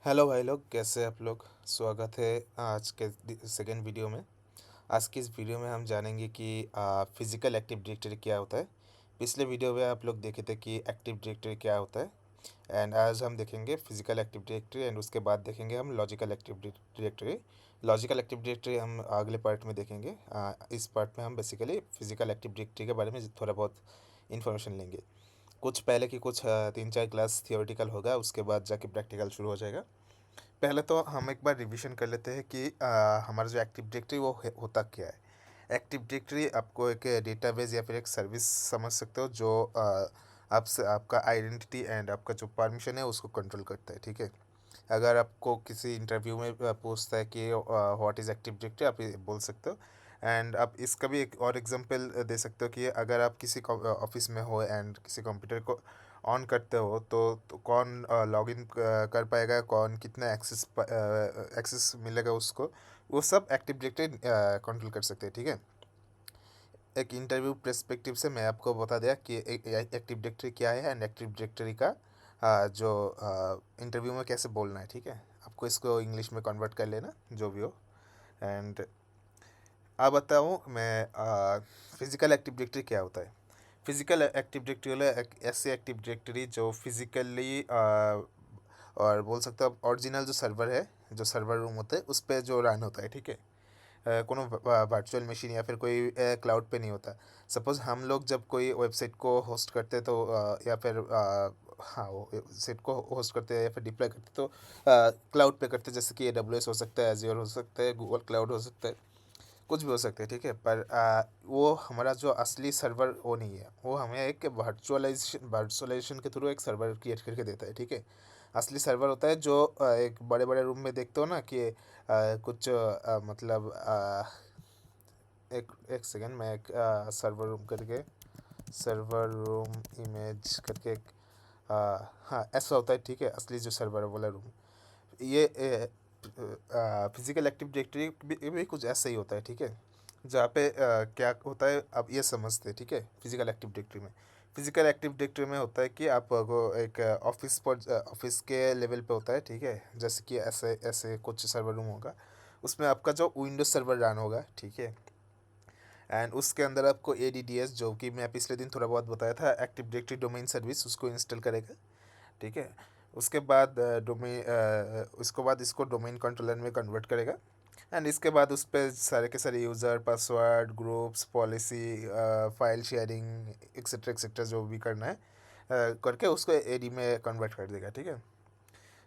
Hello भाई लोग, कैसे आप लोग। स्वागत है आज के सेकेंड वीडियो में। आज की इस वीडियो में हम जानेंगे कि फिज़िकल एक्टिव डायरेक्टरी क्या होता है। पिछले वीडियो में आप लोग देखे थे कि एक्टिव डायरेक्टरी क्या होता है। एंड आज हम देखेंगे फिज़िकल एक्टिव डायरेक्टरी एंड उसके बाद देखेंगे हम logical active directory. Logical active directory हम अगले पार्ट में देखेंगे। इस पार्ट में हम बेसिकली फिज़िकल एक्टिव डायरेक्टरी के बारे में थोड़ा बहुत इन्फॉर्मेशन लेंगे। कुछ पहले की कुछ 3-4 क्लास थियोरेटिकल होगा, उसके बाद जाके प्रैक्टिकल शुरू हो जाएगा। पहले तो हम एक बार रिवीजन कर लेते हैं कि हमारा जो एक्टिव डायरेक्टरी वो होता क्या है। एक्टिव डायरेक्टरी आपको एक डेटाबेस या फिर एक सर्विस समझ सकते हो जो आपसे आपका आइडेंटिटी एंड आपका जो परमिशन है उसको कंट्रोल करता है। ठीक है। अगर आपको किसी इंटरव्यू में पूछता है कि व्हाट इज़ एक्टिव डायरेक्टरी, आप ये बोल सकते हो। एंड आप इसका भी एक और एग्जांपल दे सकते हो कि अगर आप किसी ऑफिस में हो एंड किसी कंप्यूटर को ऑन करते हो तो कौन लॉगिन कर पाएगा, कौन कितना एक्सेस मिलेगा उसको, वो सब एक्टिव डायरेक्टरी कंट्रोल कर सकते हैं। ठीक है। एक इंटरव्यू पर्सपेक्टिव से मैं आपको बता दिया कि एक्टिव डायरेक्टरी क्या है एंड एक्टिव डायरेक्टरी का जो इंटरव्यू में कैसे बोलना है। ठीक है। आपको इसको इंग्लिश में कन्वर्ट कर लेना जो भी हो। एंड अब बताऊँ मैं फिज़िकल एक्टिव डायरेक्टरी क्या होता है। फिज़िकल एक्टिव डायरेक्टरी वाला एक ऐसी एक्टिव डायरेक्टरी जो फिज़िकली और बोल सकते हो आप ओरिजिनल जो सर्वर है, जो सर्वर रूम होता है उस पे जो रन होता है। ठीक है। कोनो वर्चुअल मशीन या फिर कोई क्लाउड पे नहीं होता। सपोज़ हम लोग जब कोई वेबसाइट को होस्ट करते तो या फिर हाँ, वो वेबसाइट को होस्ट करते हैं या फिर डिप्लॉय करते तो क्लाउड पे करते हैं, जैसे कि AWS हो सकता है, एज़्योर हो सकता है, गूगल क्लाउड हो सकता है, कुछ भी हो सकता है। ठीक है। पर वो हमारा जो असली सर्वर वो नहीं है, वो हमें एक वर्चुअलाइजेशन के थ्रू एक सर्वर क्रिएट करके देता है। ठीक है। असली सर्वर होता है जो एक बड़े बड़े रूम में देखते हो ना कि कुछ मतलब एक एक सेकेंड, मैं एक सर्वर रूम करके सर्वर रूम इमेज करके एक हाँ ऐसा होता है। ठीक है। असली जो सर्वर वाला रूम, ये फिजिकल एक्टिव डायरेक्टरी भी कुछ ऐसा ही होता है। ठीक है। जहाँ पे क्या होता है अब ये समझते हैं। ठीक है। फिजिकल एक्टिव डायरेक्टरी में, फिजिकल एक्टिव डायरेक्टरी में होता है कि आपको एक ऑफिस के लेवल पे होता है। ठीक है। जैसे कि ऐसे ऐसे कुछ सर्वर रूम होगा, उसमें आपका जो विंडोज सर्वर रन होगा। ठीक है। एंड उसके अंदर आपको ADDS, जो कि मैं पिछले दिन थोड़ा बहुत बताया था, एक्टिव डायरेक्टरी डोमेन सर्विस, उसको इंस्टॉल करेगा। ठीक है। उसके बाद उसके बाद इसको डोमेन कंट्रोलर में कन्वर्ट करेगा। एंड इसके बाद उस पर सारे के सारे user, password, groups, policy, file sharing etcetera जो भी करना है करके उसको AD में कन्वर्ट कर देगा। ठीक है।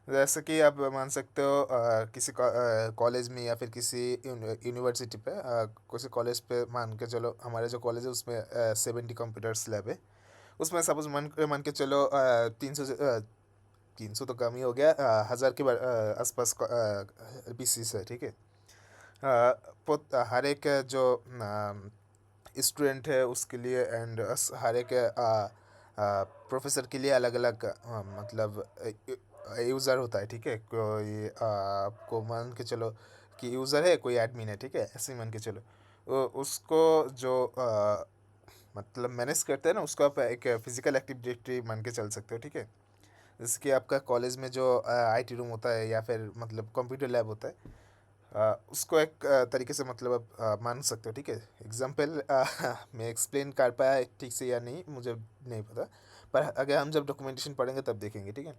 जैसे कि आप मान सकते हो किसी कॉलेज में या फिर किसी यूनिवर्सिटी पे, किसी कॉलेज पे मान के चलो, हमारे जो कॉलेज है उसमें 70 कंप्यूटर्स लैब है। उसमें सपोज मान के चलो 300 तो कम ही हो गया, 1000 के आसपास PCs है। ठीक है। हर एक जो स्टूडेंट है उसके लिए एंड हर एक प्रोफेसर के लिए अलग अलग मतलब यूज़र होता है। ठीक है। कोई आपको मान के चलो कि यूज़र है, कोई एडमिन है। ठीक है। ऐसे ही मान के चलो उसको जो मतलब मैनेज करते हैं ना, उसको आप एक फिजिकल एक्टिव डायरेक्टरी मान के चल सकते हो। ठीक है। जैसे कि आपका कॉलेज में जो IT रूम होता है या फिर मतलब कंप्यूटर लैब होता है, उसको एक तरीके से मतलब आप मान सकते हो। ठीक है। एग्जाम्पल मैं एक्सप्लेन कर पाया ठीक से या नहीं मुझे नहीं पता, पर अगर हम जब डॉक्यूमेंटेशन पढ़ेंगे तब देखेंगे। ठीक है।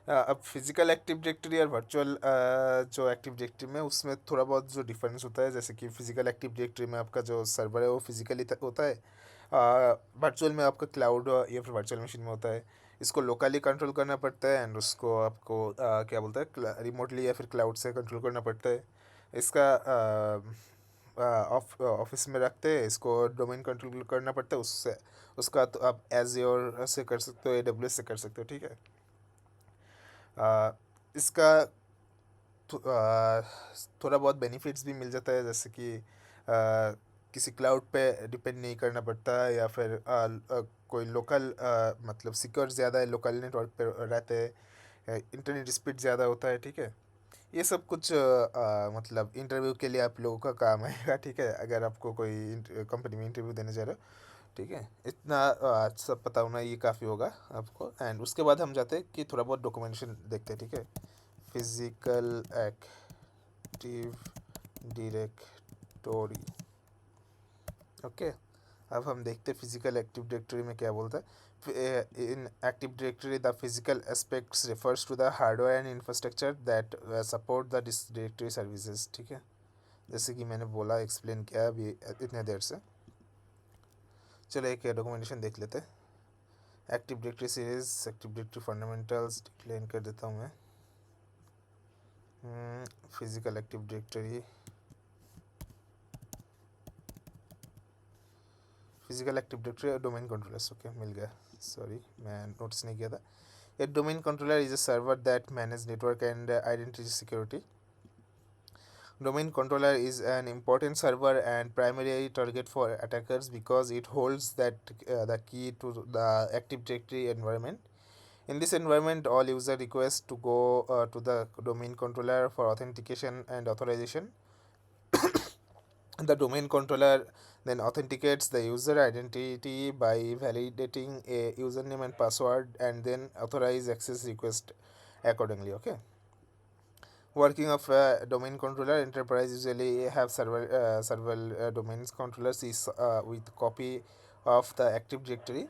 अब फिजिकल एक्टिव डायरेक्टरी और वर्चुअल जो एक्टिव डायरेक्टरी में, उसमें थोड़ा बहुत जो डिफरेंस होता है। जैसे कि फिजिकल एक्टिव डायरेक्टरी में आपका जो सर्वर है वो फिजिकली होता है, वर्चुअल में आपका क्लाउड या फिर वर्चुअल मशीन में होता है। इसको लोकली कंट्रोल करना पड़ता है एंड उसको आपको क्या बोलते हैं, रिमोटली या फिर क्लाउड से कंट्रोल करना पड़ता है। इसका ऑफिस में रखते हैं, इसको डोमेन कंट्रोल करना पड़ता है उससे। उसका तो आप एज़्योर से कर सकते हो, AWS से कर सकते हो। ठीक है। इसका थोड़ा बहुत बेनिफिट्स भी मिल जाता है, जैसे कि किसी क्लाउड पे डिपेंड नहीं करना पड़ता है या फिर कोई लोकल मतलब सिक्योर ज़्यादा है, लोकल नेटवर्क पे रहते हैं, इंटरनेट स्पीड ज़्यादा होता है। ठीक है। ये सब कुछ मतलब इंटरव्यू के लिए आप लोगों का काम आएगा। ठीक है। अगर आपको कोई कंपनी में इंटरव्यू देने जा रहे हो। ठीक है। इतना सब पता होना ये काफ़ी होगा आपको। एंड उसके बाद हम जाते हैं कि थोड़ा बहुत डॉक्यूमेंटेशन देखते हैं। ठीक है। Physical active directory. ओके, अब हम देखते हैं फिजिकल एक्टिव डायरेक्टरी में क्या बोलता है। In active directory the physical aspects refers to the hardware and infrastructure that support the directory services. ठीक है, जैसे कि मैंने बोला, एक्सप्लेन किया अभी इतने देर से। चलो एक डॉक्यूमेंटेशन देख लेते हैं। Active directory series, active directory fundamentals डिक्लेन कर देता हूँ मैं। Physical active directory, physical active directory domain controllers. Okay, मिल गया, सॉरी मैं नोटिस नहीं किया था। A domain controller is a server that manage network and identity security. Domain controller is an important server and primary target for attackers because it holds the key to the Active Directory environment. In this environment, all user requests to go to the domain controller for authentication and authorization. The domain controller then authenticates the user identity by validating a username and password and then authorize access request accordingly. Okay. Working of domain controller, enterprise usually have several domain controllers is with copy of the Active Directory.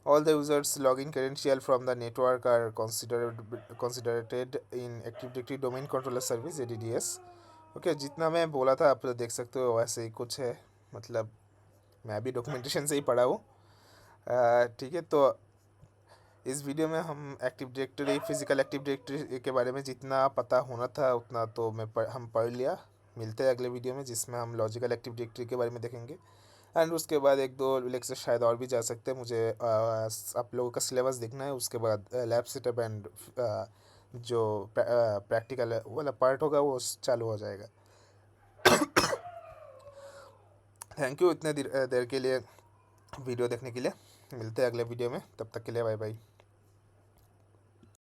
All the users login credential from the network are considered in Active Directory Domain Controller Service ADDS. Okay, जितना मैं बोला था आप देख सकते हो वैसे ही कुछ है, मतलब मैं भी डॉक्यूमेंटेशन से ही पढ़ा हूँ। ठीक है, तो इस वीडियो में हम active directory, physical active directory के बारे में जितना पता होना था उतना तो हम पढ़ लिया। मिलते हैं अगले वीडियो में जिसमें हम लॉजिकल एक्टिव डायरेक्टरी के बारे में देखेंगे। एंड उसके बाद एक दो लेक्चर शायद और भी जा सकते हैं। मुझे आप लोगों का सिलेबस देखना है, उसके बाद लैब सेटअप एंड जो प्रैक्टिकल वाला पार्ट होगा वो चालू हो जाएगा। थैंक यू इतने देर के लिए वीडियो देखने के लिए। मिलते हैं अगले वीडियो में, तब तक के लिए बाय बाय।